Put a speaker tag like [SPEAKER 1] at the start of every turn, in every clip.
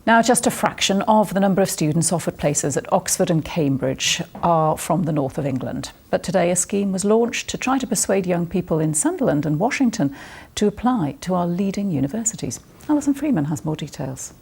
[SPEAKER 1] Now, just a fraction of the number of students offered places at Oxford and Cambridge are from the north of England. But today a scheme was launched to try to persuade young people in Sunderland and Washington to apply to our leading universities. Alison Freeman has more details.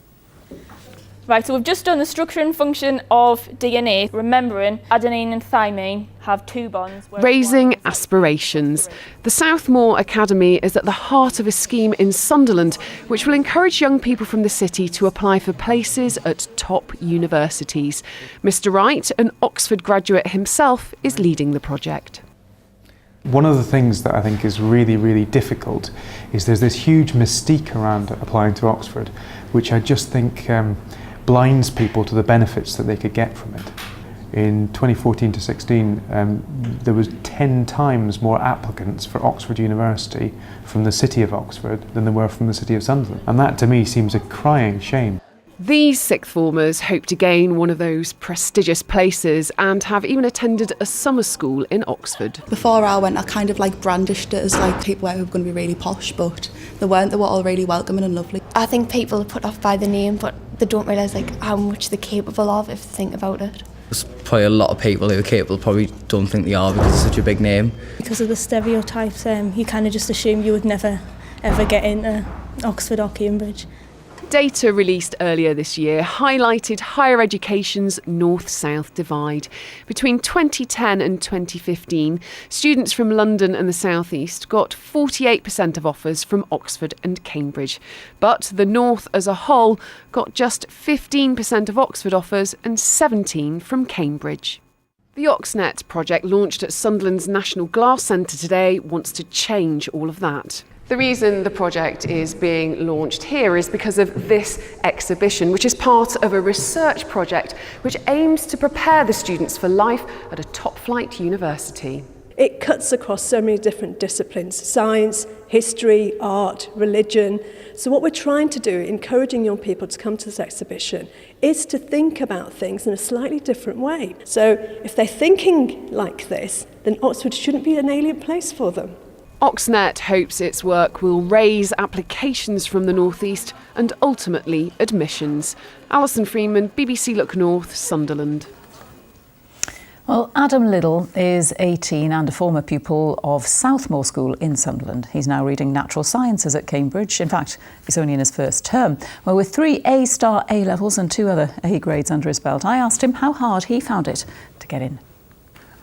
[SPEAKER 2] Right, so we've just done the structure and function of DNA, remembering adenine and thymine have two bonds.
[SPEAKER 3] Raising aspirations. The Southmoor Academy is at the heart of a scheme in Sunderland which will encourage young people from the city to apply for places at top universities. Mr. Wright, an Oxford graduate himself, is leading the project.
[SPEAKER 4] One of the things that I think is really difficult is there's this huge mystique around applying to Oxford, which I just think blinds people to the benefits that they could get from it. In 2014 to 16, there was 10 times more applicants for Oxford University from the city of Oxford than there were from the city of Sunderland. And that to me seems a crying shame.
[SPEAKER 3] These sixth formers hope to gain one of those prestigious places and have even attended a summer school in Oxford.
[SPEAKER 5] Before I went, I kind of brandished it as people who were going to be really posh, but they weren't. They were all really welcoming and lovely.
[SPEAKER 6] I think people are put off by the name, but they don't realise how much they're capable of if they think about it.
[SPEAKER 7] There's probably a lot of people who are capable probably don't think they are because it's such a big name.
[SPEAKER 8] Because of the stereotypes, you kind of just assume you would never ever get into Oxford or Cambridge.
[SPEAKER 3] Data released earlier this year highlighted higher education's north-south divide. Between 2010 and 2015, students from London and the South East got 48% of offers from Oxford and Cambridge. But the north as a whole got just 15% of Oxford offers and 17% from Cambridge. The OxNet project, launched at Sunderland's National Glass Centre today, wants to change all of that. The reason the project is being launched here is because of this exhibition, which is part of a research project which aims to prepare the students for life at a top-flight university.
[SPEAKER 9] It cuts across so many different disciplines: science, history, art, religion. So what we're trying to do, encouraging young people to come to this exhibition, is to think about things in a slightly different way. So if they're thinking like this, then Oxford shouldn't be an alien place for them.
[SPEAKER 3] OxNet hopes its work will raise applications from the North East and ultimately admissions. Alison Freeman, BBC Look North, Sunderland.
[SPEAKER 1] Well, Adam Liddell is 18 and a former pupil of Southmoor School in Sunderland. He's now reading natural sciences at Cambridge. In fact, he's only in his first term. Well, with 3 A-star A-levels and 2 other A grades under his belt, I asked him how hard he found it to get in.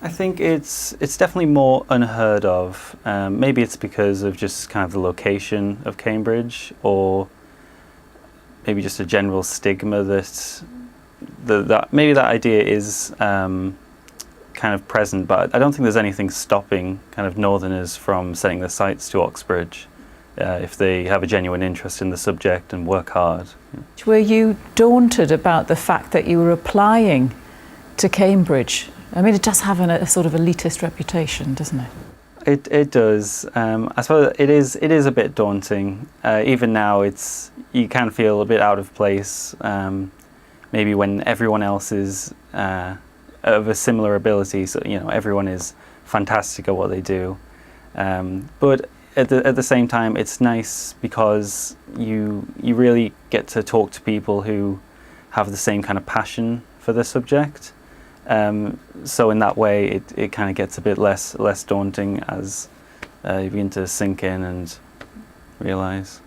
[SPEAKER 10] I think it's definitely more unheard of. Maybe it's because of just kind of the location of Cambridge, or maybe just a general stigma that maybe that idea is kind of present, but I don't think there's anything stopping kind of northerners from setting their sights to Oxbridge if they have a genuine interest in the subject and work hard.
[SPEAKER 1] Were you daunted about the fact that you were applying to Cambridge? I mean, it does have a sort of elitist reputation, doesn't it?
[SPEAKER 10] It does. I suppose it is a bit daunting. Even now, you can feel a bit out of place. Maybe when everyone else is of a similar ability, so everyone is fantastic at what they do. But at the same time, it's nice because you really get to talk to people who have the same kind of passion for the subject. So in that way, it kind of gets a bit less daunting as you begin to sink in and realise.